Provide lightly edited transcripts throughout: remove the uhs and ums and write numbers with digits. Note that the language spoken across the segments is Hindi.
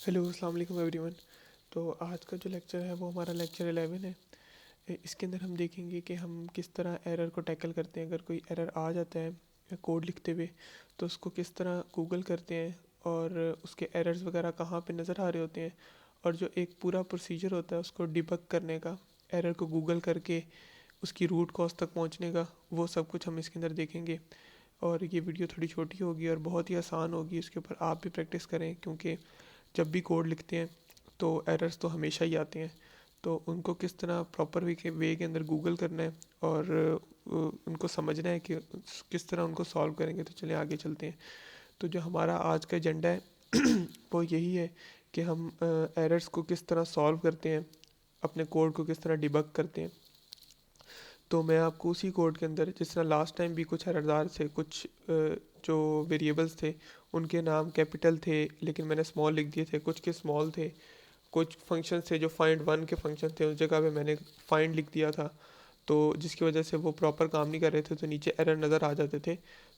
हेलो अस्सलाम वालेकुम एवरीवन। तो आज का जो लेक्चर है वो हमारा लेक्चर 11 है। इसके अंदर हम देखेंगे कि हम किस तरह एरर को टैकल करते हैं। अगर कोई एरर आ जाता है कोड लिखते हुए तो उसको किस तरह गूगल करते हैं और उसके एरर्स वगैरह कहाँ पे नज़र आ रहे होते हैं, और जो एक पूरा प्रोसीजर होता है उसको डिबग करने का, एरर को गूगल करके उसकी रूट कॉज तक पहुंचने का, वो सब कुछ हम इसके अंदर देखेंगे। और ये वीडियो थोड़ी छोटी होगी और बहुत ही आसान होगी, इसके ऊपर आप भी प्रैक्टिस करें क्योंकि जब भी कोड लिखते हैं तो एरर्स तो हमेशा ही आते हैं। तो उनको किस तरह प्रॉपर वे के अंदर गूगल करना है और उनको समझना है कि किस तरह उनको सॉल्व करेंगे। तो चलिए आगे चलते हैं। तो जो हमारा आज का एजेंडा है वो यही है कि हम एरर्स को किस तरह सॉल्व करते हैं, अपने कोड को किस तरह डिबग करते हैं। तो मैं आपको उसी कोड के अंदर, जिस तरह लास्ट टाइम भी कुछ एररदार थे, कुछ जो वेरिएबल्स थे उनके नाम कैपिटल थे लेकिन मैंने स्मॉल लिख दिए थे, कुछ के स्मॉल थे, कुछ फंक्शन थे जो फाइंड वन के फंक्शन थे उस जगह पे मैंने फाइंड लिख दिया था, तो जिसकी वजह से वो प्रॉपर काम नहीं कर रहे थे तो नीचे एरर नज़र आ जाते थे।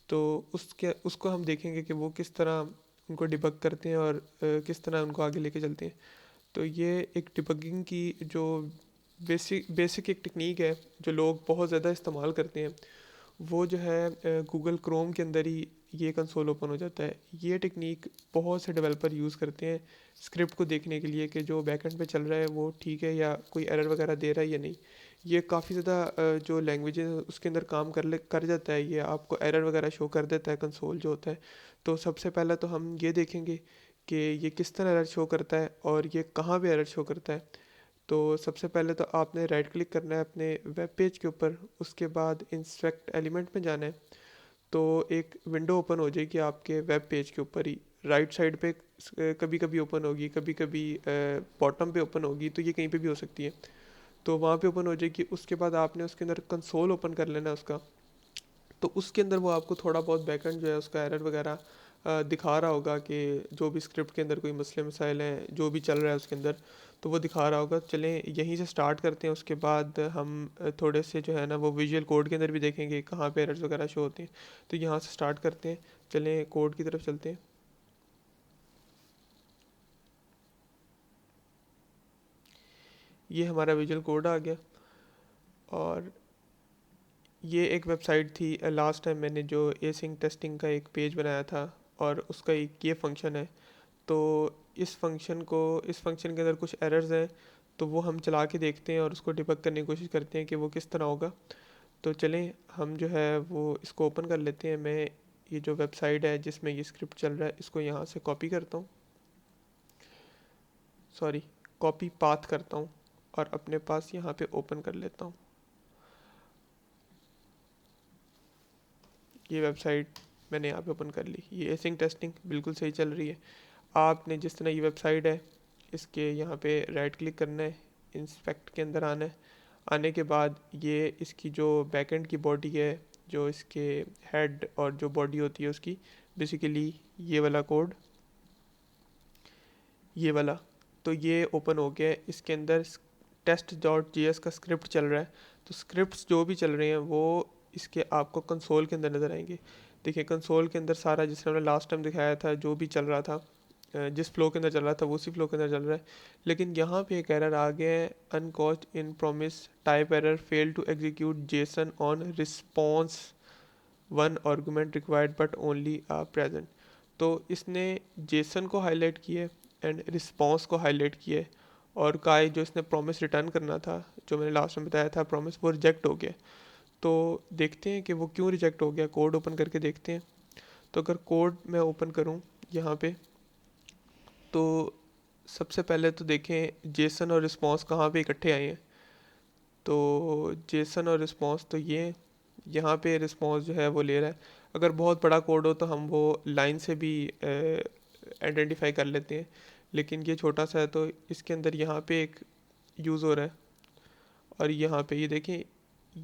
तो उसको हम देखेंगे कि वो किस तरह उनको डिबग करते हैं और किस तरह उनको आगे लेके चलते हैं। तो ये एक डिबगिंग की जो बेसिक एक टेक्निक है जो लोग बहुत ज़्यादा इस्तेमाल करते हैं, वो जो है गूगल क्रोम के अंदर ही ये कंसोल ओपन हो जाता है। ये टेक्निक बहुत से डेवलपर यूज़ करते हैं स्क्रिप्ट को देखने के लिए कि जो बैकएंड पे चल रहा है वो ठीक है या कोई एरर वगैरह दे रहा है या नहीं। ये काफ़ी ज़्यादा जो लैंग्वेजेस उसके अंदर काम कर जाता है, ये आपको एरर वगैरह शो कर देता है कंसोल जो होता है। तो सबसे पहले तो हम ये देखेंगे कि ये किस तरह एरर शो करता है और ये कहाँ पे एरर शो करता है। तो सबसे पहले तो आपने राइट क्लिक करना है अपने वेब पेज के ऊपर, उसके बाद इंस्पेक्ट एलिमेंट में जाना है। तो एक विंडो ओपन हो जाएगी आपके वेब पेज के ऊपर ही, राइट साइड पे कभी कभी ओपन होगी, कभी कभी बॉटम पे ओपन होगी, तो ये कहीं पे भी हो सकती है। तो वहाँ पे ओपन हो जाएगी, उसके बाद आपने उसके अंदर कंसोल ओपन कर लेना है उसका। तो उसके अंदर वो आपको थोड़ा बहुत बैकएंड जो है उसका एरर वगैरह दिखा रहा होगा कि जो भी स्क्रिप्ट के अंदर कोई मसले मसाइल हैं जो भी चल रहा है उसके अंदर, तो वो दिखा रहा होगा। चलें यहीं से स्टार्ट करते हैं, उसके बाद हम थोड़े से जो है ना वो विजुअल कोड के अंदर भी देखेंगे कहाँ पे एरर्स वगैरह शो होते हैं। तो यहाँ से स्टार्ट करते हैं, चलें कोड की तरफ चलते हैं। ये हमारा विजुअल कोड आ गया और ये एक वेबसाइट थी, लास्ट टाइम मैंने जो एसिंक टेस्टिंग का एक पेज बनाया था और उसका एक ये फंक्शन है। तो इस फंक्शन के अंदर कुछ एरर्स हैं, तो वो हम चला के देखते हैं और उसको डिबग करने की कोशिश करते हैं कि वो किस तरह होगा। तो चलें हम जो है वो इसको ओपन कर लेते हैं। मैं ये जो वेबसाइट है जिसमें ये स्क्रिप्ट चल रहा है इसको यहाँ से कॉपी करता हूँ, सॉरी कॉपी पाथ करता हूँ और अपने पास यहाँ पे ओपन कर लेता हूँ। ये वेबसाइट मैंने यहाँ पे ओपन कर ली, ये एसिंक टेस्टिंग बिल्कुल सही चल रही है। आपने जिस तरह ये वेबसाइट है इसके यहाँ पे राइट क्लिक करना है, इंस्पेक्ट के अंदर आना है। आने के बाद ये इसकी जो बैकएंड की बॉडी है, जो इसके हेड और जो बॉडी होती है उसकी, बेसिकली ये वाला कोड, ये वाला, तो ये ओपन हो गया है। इसके अंदर test.js का स्क्रिप्ट चल रहा है। तो स्क्रिप्ट्स जो भी चल रहे हैं वो इसके आपको कंसोल के अंदर नज़र आएंगे। देखिए कंसोल के अंदर सारा जिस हमने लास्ट टाइम दिखाया था जो भी चल रहा था, जिस फ्लो के अंदर चल रहा था वो उसी फ्लो के अंदर चल रहा है। लेकिन यहाँ पे एक एरर आ गया है, uncaught in promise type error, fail to execute JSON on response, one argument required but only a present. तो इसने जेसन को हाईलाइट किया है एंड रिस्पॉन्स को हाईलाइट किया है, और कहा है जो इसने प्रॉमिस रिटर्न करना था, जो मैंने लास्ट में बताया था प्रॉमिस, वो रिजेक्ट हो गया। तो देखते हैं कि वो क्यों रिजेक्ट हो गया, कोड ओपन करके देखते हैं। तो अगर कोड मैं ओपन करूँ यहाँ पे, तो सबसे पहले तो देखें जेसन और रिस्पॉन्स कहाँ पे इकट्ठे आए हैं। तो जेसन और रिस्पॉन्स तो ये यहाँ पे रिस्पॉन्स जो है वो ले रहा है। अगर बहुत बड़ा कोड हो तो हम वो लाइन से भी आइडेंटिफाई कर लेते हैं, लेकिन ये छोटा सा है तो इसके अंदर यहाँ पे एक यूज़ हो रहा है। और यहाँ पे ये देखें,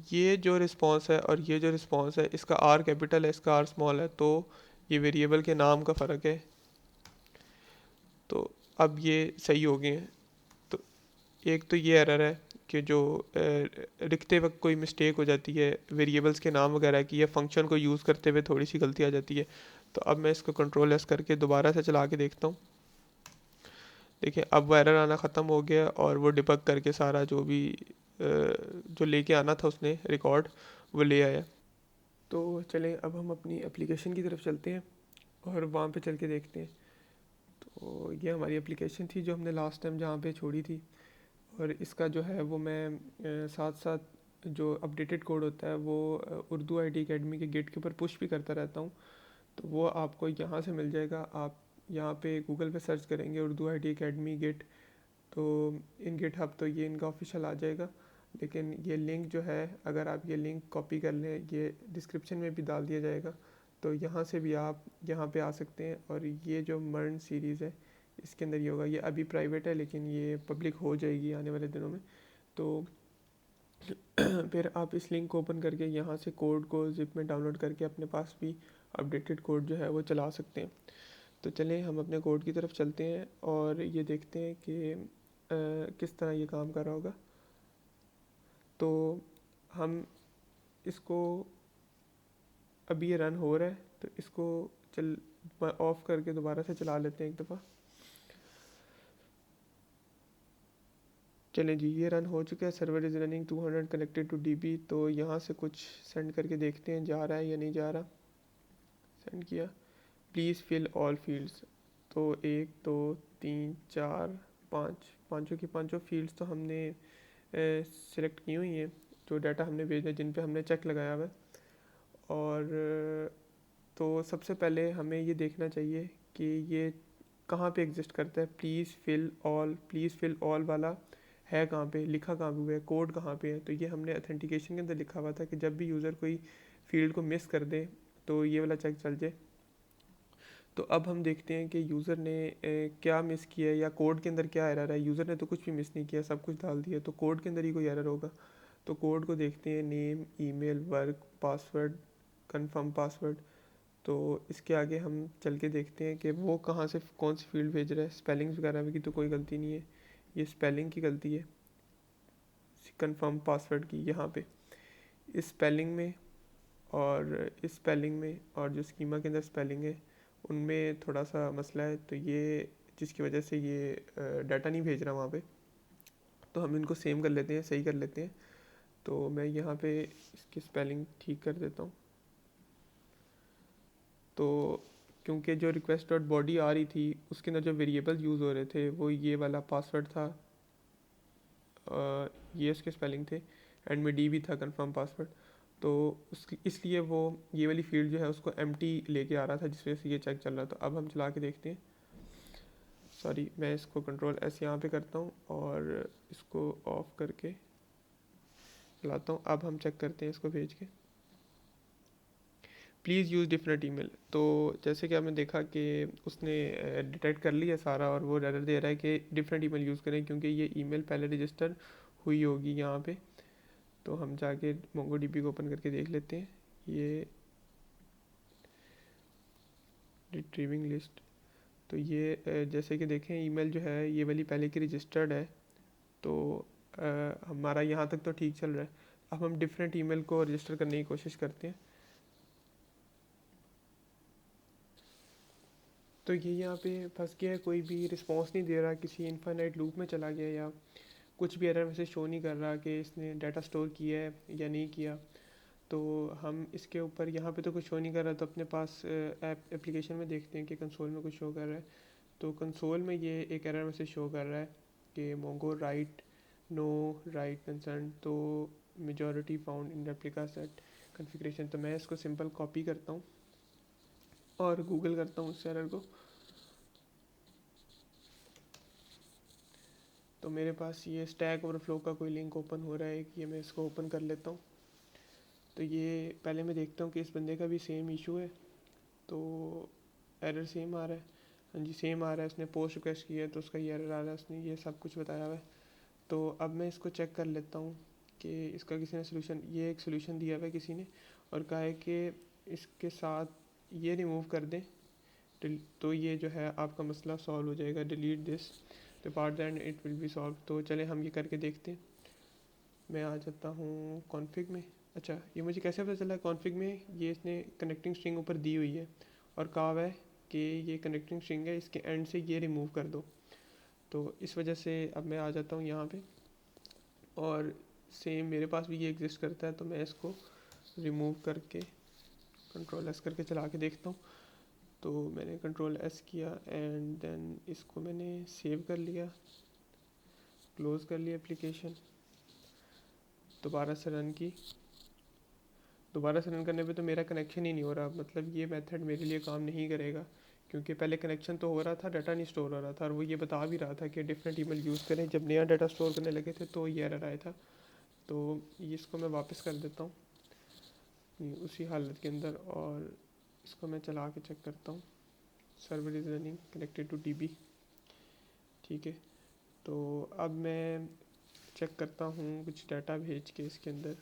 ये जो रिस्पॉन्स है और ये जो रिस्पॉन्स है, इसका आर कैपिटल है, इसका आर स्मॉल है, तो ये वेरिएबल के नाम का फ़र्क है। तो अब ये सही हो गए हैं। तो एक तो ये एरर है कि जो लिखते वक्त कोई मिस्टेक हो जाती है वेरिएबल्स के नाम वगैरह की, या फंक्शन को यूज़ करते हुए थोड़ी सी गलती आ जाती है। तो अब मैं इसको कंट्रोल एस करके दोबारा से चला के देखता हूँ। देखिए अब वो एरर आना ख़त्म हो गया और वो डिबग करके सारा जो भी जो लेके आना था उसने रिकॉर्ड वो ले आया। तो चलें अब हम अपनी एप्लीकेशन की तरफ चलते हैं और वहाँ पे चल के देखते हैं। तो ये हमारी एप्लीकेशन थी जो हमने लास्ट टाइम जहाँ पे छोड़ी थी, और इसका जो है वो मैं साथ साथ जो अपडेटेड कोड होता है वो उर्दू आईटी अकेडमी के गेट के ऊपर पुश भी करता रहता हूँ। तो वो आपको यहाँ से मिल जाएगा। आप यहाँ पे गूगल पे सर्च करेंगे उर्दू आईटी अकेडमी गेट, तो इन गिट हब तो ये इनका ऑफिशियल आ जाएगा। लेकिन ये लिंक जो है, अगर आप ये लिंक कॉपी कर लें, ये डिस्क्रिप्शन में भी डाल दिया जाएगा, तो यहाँ से भी आप यहाँ पे आ सकते हैं। और ये जो मर्न सीरीज़ है इसके अंदर ये होगा। ये अभी प्राइवेट है लेकिन ये पब्लिक हो जाएगी आने वाले दिनों में। तो फिर आप इस लिंक को ओपन करके यहाँ से कोड को जिप में डाउनलोड करके अपने पास भी अपडेटेड कोड जो है वो चला सकते हैं। तो चलें हम अपने कोड की तरफ चलते हैं और ये देखते हैं कि किस तरह ये काम कर रहा होगा। तो हम इसको, अभी ये रन हो रहा है तो इसको चल ऑफ करके दोबारा से चला लेते हैं एक दफ़ा। चलें जी, ये रन हो चुका है। Server is running 200 connected to DB. तो यहाँ से कुछ सेंड करके देखते हैं जा रहा है या नहीं जा रहा। सेंड किया, प्लीज़ फिल ऑल फील्ड्स। तो 1 2 3 4 5, पाँचों की पाँचों फील्ड्स तो हमने सिलेक्ट की हुई हैं जो डाटा हमने भेजा, जिन पे हमने चेक लगाया हुआ है। और तो सबसे पहले हमें ये देखना चाहिए कि ये कहाँ पे एग्जिस्ट करता है। प्लीज़ फिल ऑल वाला है कहाँ पे, लिखा कहाँ पे हुआ है, कोड कहाँ पे है। तो ये हमने अथेंटिकेशन के अंदर लिखा हुआ था कि जब भी यूज़र कोई फील्ड को मिस कर दे तो ये वाला चेक चल जाए। तो अब हम देखते हैं कि यूज़र ने क्या मिस किया है या कोड के अंदर क्या एरर है। यूज़र ने तो कुछ भी मिस नहीं किया, सब कुछ डाल दिया, तो कोड के अंदर ही कोई एरर होगा। तो कोड को देखते हैं, name, email, work, password, confirm password. तो इसके आगे हम चल के देखते हैं कि वो कहाँ से कौन सी फील्ड भेज रहा है। स्पेलिंग्स वगैरह की तो कोई गलती नहीं है, ये स्पेलिंग की गलती है कंफर्म पासवर्ड की। यहाँ पे इस स्पेलिंग में और इस स्पेलिंग में और जो स्कीमा के अंदर स्पेलिंग है उनमें थोड़ा सा मसला है। तो ये जिसकी वजह से ये डाटा नहीं भेज रहा वहाँ पे। तो हम इनको सेम कर लेते हैं, सही कर लेते हैं। तो मैं यहाँ पे इसकी स्पेलिंग ठीक कर देता हूँ। तो क्योंकि जो रिक्वेस्ट डॉट बॉडी आ रही थी उसके अंदर जो वेरिएबल यूज़ हो रहे थे वो ये वाला पासवर्ड था, ये उसके स्पेलिंग थे, एंड में डी भी था, कंफर्म पासवर्ड। तो उस इसलिए वो ये वाली फील्ड जो है उसको एम्प्टी लेके आ रहा था, जिस वजह से ये चेक चल रहा था। अब हम चला के देखते हैं। सॉरी, मैं इसको कंट्रोल एस यहाँ पे करता हूँ और इसको ऑफ करके चलाता हूँ। अब हम चेक करते हैं इसको भेज के, प्लीज़ यूज़ डिफरेंट ईमेल। तो जैसे कि आपने देखा कि उसने डिटेक्ट कर लिया सारा और वो एरर दे रहा है कि डिफरेंट ईमेल यूज़ करें, क्योंकि ये ईमेल पहले रजिस्टर हुई होगी यहाँ पे। तो हम जाके मोंगोडीबी को ओपन करके देख लेते हैं। ये रिट्रीविंग लिस्ट, तो ये जैसे कि देखें ईमेल जो है ये वाली पहले की रजिस्टर्ड है। तो हमारा यहाँ तक तो ठीक चल रहा है। अब हम डिफरेंट ईमेल को रजिस्टर करने की कोशिश करते हैं। तो ये यहाँ पे फंस गया है, कोई भी रिस्पॉन्स नहीं दे रहा, किसी इनफाइनाइट लूप में चला गया, या कुछ भी एरर मैसेज शो नहीं कर रहा कि इसने डाटा स्टोर किया है या नहीं किया। तो हम इसके ऊपर यहाँ पे तो कुछ शो नहीं कर रहा, तो अपने पास एप्लीकेशन में देखते हैं कि कंसोल में कुछ शो कर रहा है। तो कंसोल में ये एक एरर मैसेज शो कर रहा है कि Mongo write no right concern, तो majority found in replica set configuration. तो मैं इसको सिंपल कॉपी करता हूँ और गूगल करता हूँ उस एरर को। तो मेरे पास ये स्टैक ओवरफ्लो का कोई लिंक ओपन हो रहा है कि ये मैं इसको ओपन कर लेता हूँ। तो ये पहले मैं देखता हूँ कि इस बंदे का भी सेम इशू है। तो एरर सेम आ रहा है, हाँ जी सेम आ रहा है। उसने पोस्ट रिक्वेस्ट की है तो उसका ये एरर आ रहा है, उसने ये सब कुछ बताया हुआ है। तो अब मैं इसको चेक कर लेता हूँ कि इसका किसी ने सोल्यूशन, ये एक सोल्यूशन दिया हुआ है किसी ने, और कहा है कि इसके साथ ये रिमूव कर दें तो ये जो है आपका मसला सॉल्व हो जाएगा। Delete this two part then it will be solve. तो चले हम ये करके देखते हैं। मैं आ जाता हूँ कॉन्फ़िग में। अच्छा, ये मुझे कैसे पता चला कॉन्फ़िग में, ये इसने कनेक्टिंग स्ट्रिंग ऊपर दी हुई है और कहा हुआ है कि ये कनेक्टिंग स्ट्रिंग है, इसके एंड से ये रिमूव कर दो। तो इस वजह से अब मैं आ जाता हूँ यहाँ पे, और सेम मेरे पास भी ये एग्जिस्ट करता है, तो मैं इसको रिमूव करके कंट्रोल एस करके चला के देखता हूँ। तो मैंने कंट्रोल एस किया एंड देन इसको मैंने सेव कर लिया, क्लोज़ कर लिया एप्लीकेशन, दोबारा से रन की। दोबारा से रन करने पे तो मेरा कनेक्शन ही नहीं हो रहा, मतलब ये मेथड मेरे लिए काम नहीं करेगा, क्योंकि पहले कनेक्शन तो हो रहा था, डाटा नहीं स्टोर हो रहा था, और वो ये बता भी रहा था कि डिफरेंट ईमेल यूज़ करें। जब नया डाटा स्टोर करने लगे थे तो ये एरर आया था। तो इसको मैं वापस कर देता हूँ उसी हालत के अंदर, और इसको मैं चला के चेक करता हूँ। Server is running connected to DB. ठीक है, तो अब मैं चेक करता हूँ कुछ डाटा भेज के इसके अंदर,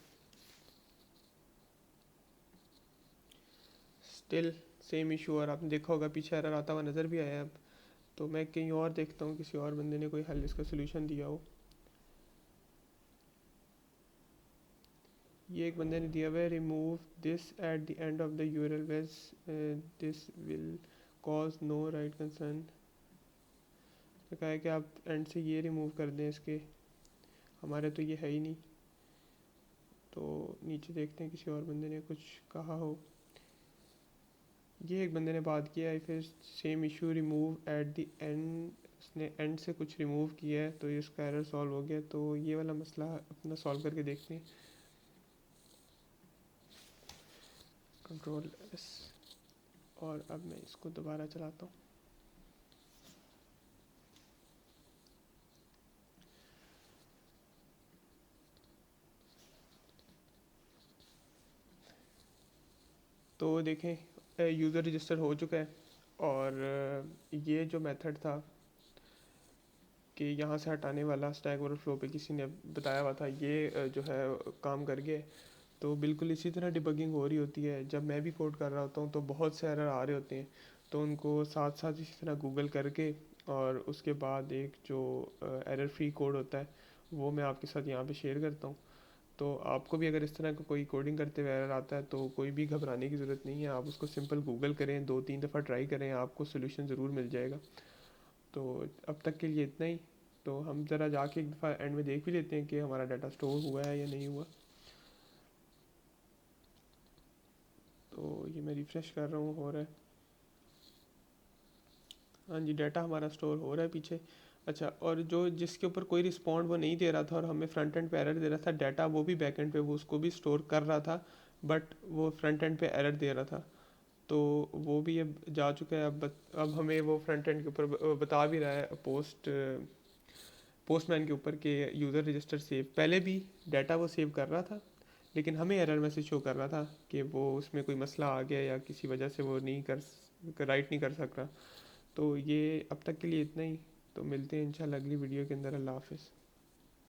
स्टिल सेम इशू, और आपने देखा होगा पीछे एरर आता हुआ नज़र भी आया। अब तो मैं कहीं और देखता हूँ, किसी और बंदे ने कोई हल इसका सोल्यूशन दिया हो। ये एक बंदे ने दिया हुआ है, remove this at the end of the URL ways this will cause no right concern. तो कहा है कि आप एंड से ये रिमूव कर दें इसके, हमारे तो ये है ही नहीं। तो नीचे देखते हैं किसी और बंदे ने कुछ कहा हो। ये एक बंदे ने बात किया है, फिर same issue remove eight the and, उसने एंड से कुछ रिमूव किया है तो इसका एरर सॉल्व हो गया। तो ये वाला मसला अपना सॉल्व करके देखते हैं। कंट्रोल एस, और अब मैं इसको दोबारा चलाता हूँ। तो देखें यूज़र रजिस्टर हो चुका है, और ये जो मेथड था कि यहाँ से हटाने वाला स्टैक ओवरफ्लो पे किसी ने बताया हुआ था, ये जो है काम कर गया। तो बिल्कुल इसी तरह डिबगिंग हो रही होती है। जब मैं भी कोड कर रहा होता हूँ तो बहुत से एरर आ रहे होते हैं, तो उनको साथ साथ इसी तरह गूगल करके, और उसके बाद एक जो एरर फ्री कोड होता है वो मैं आपके साथ यहाँ पे शेयर करता हूँ। तो आपको भी अगर इस तरह का कोई कोडिंग करते हुए एरर आता है तो कोई भी घबराने की ज़रूरत नहीं है। आप उसको सिंपल गूगल करें, 2-3 दफ़ा ट्राई करें, आपको सोल्यूशन ज़रूर मिल जाएगा। तो अब तक के लिए इतना ही। तो हम ज़रा जाके एक दफ़ा एंड में देख भी लेते हैं कि हमारा डाटा स्टोर हुआ है या नहीं हुआ। तो ये मैं रिफ़्रेश कर रहा हूँ, हो रहा है। हाँ जी, डाटा हमारा स्टोर हो रहा है पीछे। अच्छा, और जो जिसके ऊपर कोई रिस्पॉन्ड वो नहीं दे रहा था और हमें फ्रंट एंड पे एरर दे रहा था, डाटा वो भी बैक एंड पे वो उसको भी स्टोर कर रहा था, बट वो फ्रंट एंड पे एरर दे रहा था। तो वो भी अब जा चुका है। अब हमें वो फ्रंट एंड के ऊपर बता भी रहा है पोस्टमैन के ऊपर कि यूज़र रजिस्टर सेव, पहले भी डाटा वो सेव कर रहा था, लेकिन हमें एरर मैसेज शो कर रहा था कि वो उसमें कोई मसला आ गया या किसी वजह से वो नहीं राइट नहीं कर सक रहा। तो ये अब तक के लिए इतना ही। तो मिलते हैं इंशाल्लाह अगली वीडियो के अंदर। अल्लाह हाफिज़।